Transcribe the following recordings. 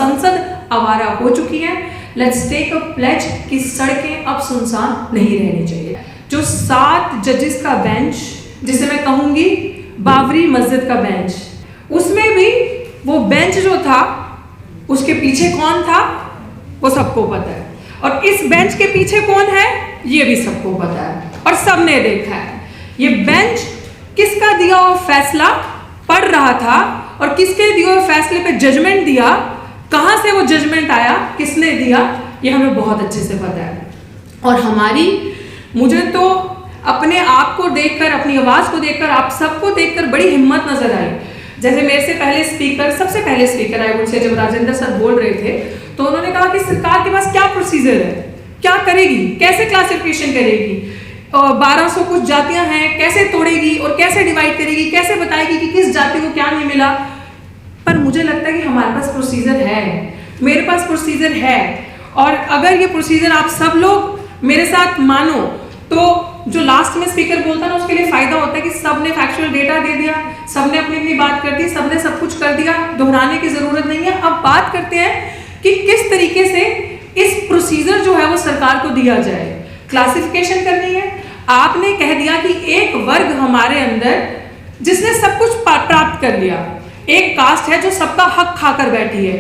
संसद आवारा हो चुकी है। लेट्स टेक अ प्लेज कि सड़कें अब सुनसान नहीं रहनी चाहिए। जो 7 जजेस का बेंच, जिसे मैं कहूंगी बाबरी मस्जिद का बेंच, उसमें भी वो बेंच जो था उसके पीछे कौन था वो सबको पता है, और इस बेंच के पीछे कौन है ये भी सबको पता है और सबने देखा है। ये बेंच किसका दिया हुआ फैसला पढ़ रहा था और किसके दिए हुए फैसले पे जजमेंट दिया, कहां से वो जजमेंट आया, किसने दिया, ये हमें बहुत अच्छे से पता है। और मुझे तो अपने आप को देखकर, अपनी आवाज को देखकर, आप सबको देखकर बड़ी हिम्मत नजर आई। जैसे मेरे से पहले स्पीकर, सबसे पहले स्पीकर आई वुड से, जब राजेंद्र सर बोल रहे थे तो उन्होंने कहा कि सरकार के पास क्या प्रोसीजर है, क्या करेगी, कैसे क्लासिफिकेशन करेगी, 1200 कुछ जातियां हैं, कैसे तोड़ेगी और कैसे डिवाइड करेगी, कैसे बताएगी कि किस जाति को क्या नहीं मिला। पर मुझे लगता है कि हमारे पास प्रोसीजर है, मेरे पास प्रोसीजर है, और अगर ये प्रोसीजर आप सब लोग मेरे साथ मानो तो जो लास्ट में स्पीकर बोलता है ना, उसके लिए फायदा होता है कि सबने फैक्चुअल डेटा दे दिया, सबने अपनी अपनी बात कर दी, सबने सब कुछ कर दिया, दोहराने की जरूरत नहीं है। अब बात करते हैं कि किस तरीके से इस प्रोसीजर जो है वो सरकार को दिया जाए। क्लासिफिकेशन करनी है। आपने कह दिया कि एक वर्ग हमारे अंदर जिसने सब कुछ प्राप्त कर लिया, एक कास्ट है जो सबका हक खाकर बैठी है,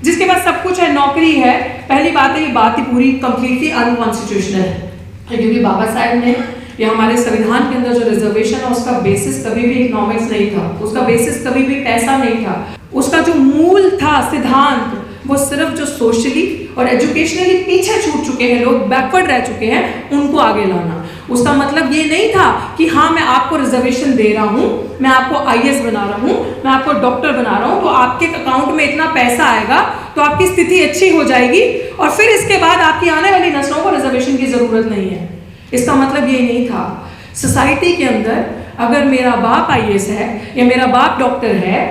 जिसके पास सब कुछ है, नौकरी है। पहली बात है, ये बात ही पूरी कंप्लीटली अनकॉन्स्टिट्यूशनल है, क्योंकि बाबा साहब ने या हमारे संविधान के अंदर जो रिजर्वेशन है उसका बेसिस कभी भी इकोनॉमिक्स नहीं था, उसका बेसिस कभी भी पैसा नहीं था, उसका जो मूल था सिद्धांत वो सिर्फ जो सोशली और एजुकेशनली पीछे छूट चुके हैं लोग, बैकवर्ड रह चुके हैं, उनको आगे लाना। उसका मतलब ये नहीं था कि हाँ मैं आपको रिजर्वेशन दे रहा हूँ, मैं आपको आईएएस बना रहा हूँ, मैं आपको डॉक्टर बना रहा हूँ, तो आपके अकाउंट में इतना पैसा आएगा तो आपकी स्थिति अच्छी हो जाएगी और फिर इसके बाद आपकी आने वाली नस्लों को रिजर्वेशन की जरूरत नहीं है। इसका मतलब ये नहीं था। सोसाइटी के अंदर अगर मेरा बाप आईएएस है या मेरा बाप डॉक्टर है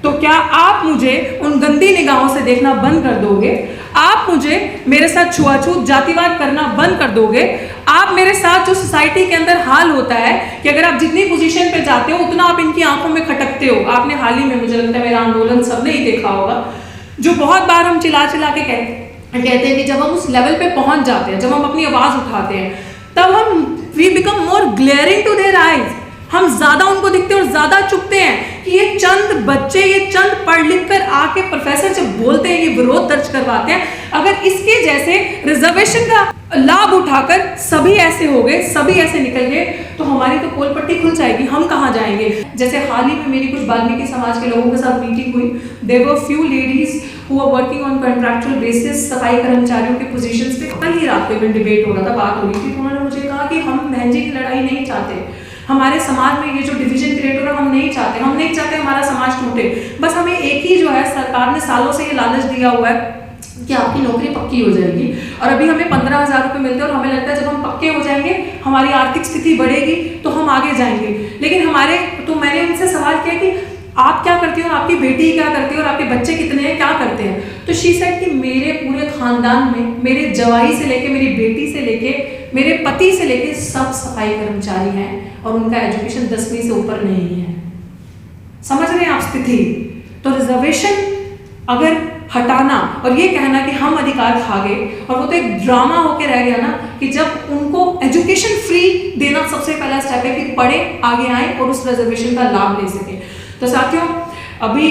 तो क्या आप मुझे उन गंदी निगाहों से देखना बंद कर दोगे? आप मुझे मेरे साथ छुआछूत जातिवाद करना बंद कर दोगे? आप मेरे साथ जो सोसाइटी के अंदर हाल होता है कि अगर आप जितनी पोजीशन पे जाते हो उतना आप इनकी आंखों में खटकते हो। आपने हाल ही में, मुझे लगता है मेरा आंदोलन सबने ही देखा होगा, जो बहुत बार हम चिल्ला चिल्ला के कहते हैं कि जब हम उस लेवल पे पहुंच जाते हैं, जब हम अपनी आवाज उठाते हैं, तब हम we become more glaring to their eyes. हम ज्यादा उनको दिखते हैं और ज्यादा चुपते हैं कि ये चंद बच्चे, ये चंद पढ़ लिख कर आके प्रोफेसर जब बोलते हैं, ये विरोध दर्ज करवाते हैं, अगर इसके जैसे रिजर्वेशन का लाभ उठाकर सभी ऐसे हो गए, सभी ऐसे निकल गए, तो हमारी तो पोल पट्टी खुल जाएगी, हम कहाँ जाएंगे। जैसे हाल ही में मेरी कुछ वाल्मीकि समाज के लोगों के साथ मीटिंग हुई। There were few ladies who are working on contractual basis, सफाई कर्मचारियों के पोजीशंस पे। कल ही रात में डिबेट हो रहा था, बात हो रही थी, तो उन्होंने मुझे कहा कि हम बहन जी की लड़ाई नहीं चाहते, हमारे समाज में ये जो डिवीजन क्रिएट हो रहा है हम नहीं चाहते, हम नहीं चाहते हमारा समाज टूटे। बस हमें एक ही जो है, सरकार ने सालों से ये लालच दिया हुआ है कि आपकी नौकरी पक्की हो जाएगी, और अभी हमें 15,000 रुपये मिलते हैं और हमें लगता है जब हम पक्के हो जाएंगे हमारी आर्थिक स्थिति बढ़ेगी तो हम आगे जाएंगे। लेकिन तो मैंने उनसे सवाल किया कि आप क्या करती हो और आपकी बेटी क्या करती है और आपके बच्चे कितने हैं, क्या करते हैं? तो शी सेड कि मेरे पूरे खानदान में, मेरे जवाई से लेके, मेरी बेटी से लेके, मेरे पति से लेके सब सफाई कर्मचारी हैं और उनका एजुकेशन 10वीं से ऊपर नहीं है। समझ रहे हैं आप स्थिति? तो रिजर्वेशन अगर हटाना और ये कहना कि हम अधिकार खा गए, और वो तो एक ड्रामा होके रह गया ना कि जब उनको एजुकेशन फ्री देना सबसे पहला स्टेप है कि पढ़े, आगे आए और उस रिजर्वेशन का लाभ ले सके। तो साथियों, अभी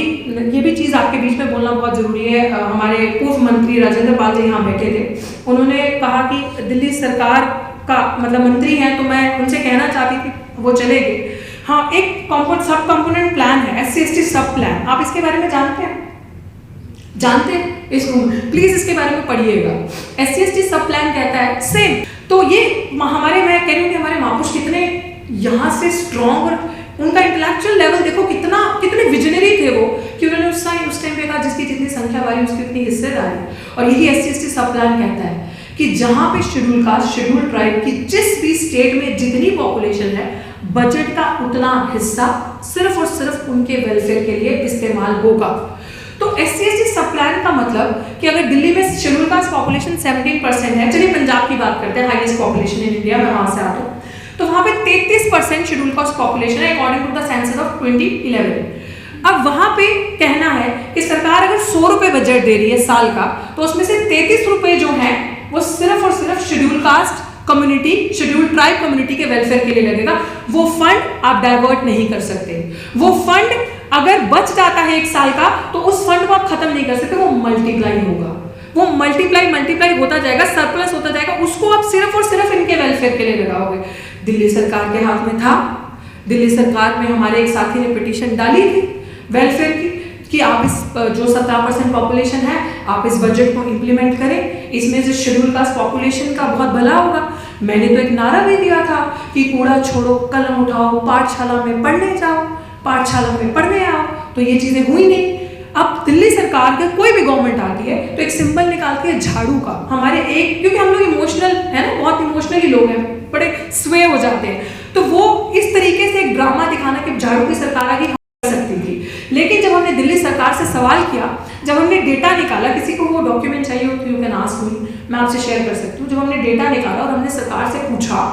ये भी चीज़ आपके बीच में बोलना बहुत जरूरी है। हमारे पूर्व मंत्री राजेंद्र पाल जी यहाँ बैठे थे, उन्होंने कहा कि दिल्ली सरकार का मतलब मंत्री हैं, तो मैं उनसे कहना चाहती थी वो चले गए। हाँ, एक सब कंपोनेंट प्लान है, SC/ST सब प्लान, आप इसके बारे में जानते हैं? जानते हैं? इसको प्लीज इसके बारे में पढ़िएगा। SC/ST सब प्लान कहता है सेम। तो ये हमारे, मैं कह रही हूँ कि हमारे महापुरुष कितने यहाँ से स्ट्रॉन्ग, और उनका इंटेलेक्चुअल लेवल देखो कितने विजनरी थे वो, कि उन्होंने उस टाइम पे कहा जिसकी जितनी संख्या वाली उसकी उतनी हिस्सेदारी। और यही SC/ST सब प्लान कहता है कि जहां पे शेड्यूल कास्ट, शेड्यूल ट्राइब की जिस भी स्टेट में जितनी पॉपुलेशन है, बजट का उतना हिस्सा सिर्फ और सिर्फ उनके वेलफेयर के लिए इस्तेमाल होगा। तो SC/ST सब प्लान का मतलब कि अगर दिल्ली में शेड्यूल कास्ट पॉपुलेशन 17% है, चलिए पंजाब की बात करते हैं, हाईएस्ट पॉपुलेशन इन इंडिया, मैं वहां से आता हूँ, तो वहां पे 33% शेड्यूल कास्ट पॉपुलेशन है according to the census of 2011। अब वहां पे कहना है कि सरकार अगर 100 रुपए बजट दे रही है साल का, तो उसमें से 33 रुपए जो हैं वो सिर्फ और सिर्फ schedule caste community, schedule tribe community के वेलफेयर के लिए लगेगा। वो फंड आप डाइवर्ट नहीं कर सकते। वो फंड अगर बच जाता है एक साल का, तो उस फंड को आप खत्म नहीं कर सकते, वो मल्टीप्लाई होगा, वो मल्टीप्लाई होता जाएगा, सरप्लस होता जाएगा, उसको आप सिर्फ और सिर्फ इनके वेलफेयर के लिए लगाओगे। दिल्ली सरकार के हाथ में था, दिल्ली सरकार में हमारे एक साथी ने पिटीशन डाली थी वेलफेयर की कि आप इस जो 17% पॉपुलेशन है, आप इस बजट को इंप्लीमेंट करें, इसमें से शेड्यूल कास्ट पॉपुलेशन का बहुत भला होगा। मैंने तो एक नारा भी दिया था कि कूड़ा छोड़ो, कलम उठाओ, पाठशाला में पढ़ने जाओ, पाठशाला में पढ़ने आओ, तो ये चीजें हुई नहीं। अब दिल्ली सरकार के कोई भी गवर्नमेंट आती है तो एक सिंबल निकालती है झाड़ू का। हमारे एक, क्योंकि हम लोग इमोशनल है ना, बहुत इमोशनली लोग हैं, बड़े स्वे हो जाते हैं, तो वो इस तरीके से एक ड्रामा दिखाना कि झाड़ू की सरकार आगे सकती थी। लेकिन जब हमने दिल्ली सरकार से सवाल किया, जब हमने डेटा निकाला, किसी को वो डॉक्यूमेंट चाहिए हो तो यू कैन आस्क मी, मैं आपसे शेयर कर सकती हूँ। जब हमने डेटा निकाला और हमने सरकार से पूछा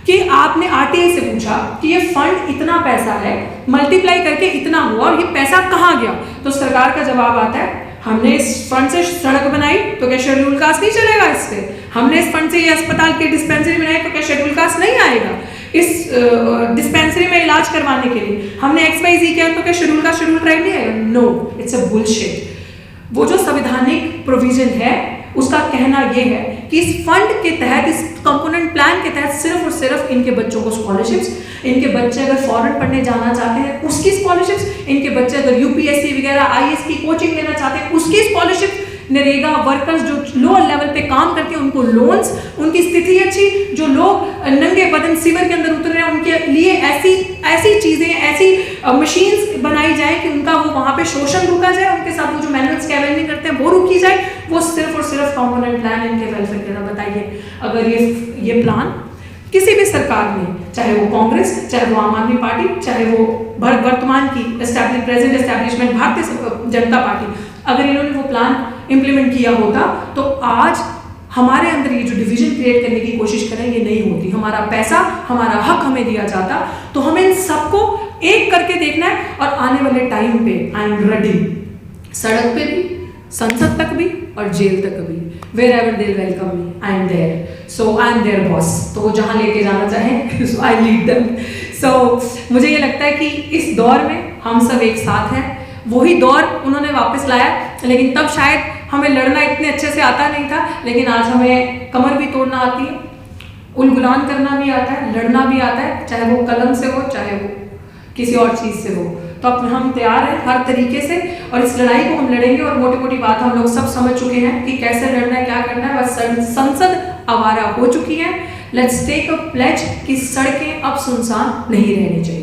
कि आपने आरटीआई से पूछा कि ये फंड इतना पैसा है, मल्टीप्लाई करके इतना हुआ और ये पैसा कहाँ गया, तो सरकार का जवाब आता है हमने इस फंड से सड़क बनाई तो क्या शेड्यूल कास्ट नहीं चलेगा इससे, हमने इस फंड से ये अस्पताल की डिस्पेंसरी बनाई तो क्या शेड्यूल कास्ट नहीं आएगा, इस डिस्पेंसरी में इलाज करवाने के लिए हमने XYZ किया तो क्या शेड्यूल कास्ट शेड्यूल ट्राइब नहीं आएगा। No, it's a bullshit. वो जो संवैधानिक प्रोविजन है उसका कहना यह है कि इस फंड के तहत, इस कंपोनेंट प्लान के तहत सिर्फ और सिर्फ इनके बच्चों को स्कॉलरशिप्स, इनके बच्चे अगर फॉरेन पढ़ने जाना चाहते हैं उसकी स्कॉलरशिप्स, इनके बच्चे अगर UPSC वगैरह IAS की कोचिंग लेना चाहते हैं उसकी स्कॉलरशिप, नरेगा वर्कर्स जो लोअर लेवल पे काम करते हैं उनको लोन्स, उनकी स्थिति अच्छी, जो लोग नंगे बदन सीवर के अंदर उतर रहे हैं उनके लिए ऐसी चीजें, ऐसी मशीन्स बनाई जाए कि उनका वो वहाँ पे शोषण रुका जाए, उनके साथ वो जो मैनुअल स्कैवेंजिंग करते हैं वो रुकी जाए। वो सिर्फ और सिर्फ कंपोनेंट प्लान इनके वेलफेयर के लिए। बताइए, अगर ये प्लान किसी भी सरकार में, चाहे वो कांग्रेस, चाहे वो आम आदमी पार्टी, चाहे वो वर्तमान की present establishment Bharatiya Janata party, अगर इन्होंने वो प्लान इंप्लीमेंट किया होता तो आज हमारे अंदर ये जो डिवीजन क्रिएट करने की कोशिश करें ये नहीं होती। हमारा पैसा, हमारा हक हमें दिया जाता। तो हमें इन सबको एक करके देखना है और आने वाले टाइम पे आई एम रेडी, सड़क पे भी, संसद तक भी और जेल तक भी, wherever they welcome me, I am there. So I am their boss. तो वो जहाँ लेके जाना चाहें, so I lead them. So मुझे ये लगता है कि इस दौर में हम सब एक साथ हैं। वही दौर उन्होंने वापस लाया, लेकिन तब शायद हमें लड़ना इतने अच्छे से आता नहीं था, लेकिन आज हमें कमर भी तोड़ना आती है, उलगुलान करना भी आता है, लड़ना भी आता है, चाहे वो कलम से हो, चाहे वो किसी और चीज़ से हो। तो अब हम तैयार हैं हर तरीके से और इस लड़ाई को हम लड़ेंगे। और मोटी मोटी बात हम लोग सब समझ चुके हैं कि कैसे लड़ना है, क्या करना है। बस संसद आवारा हो चुकी है। लेट्स टेक अ प्लेज कि सड़कें अब सुनसान नहीं रहनी चाहिए।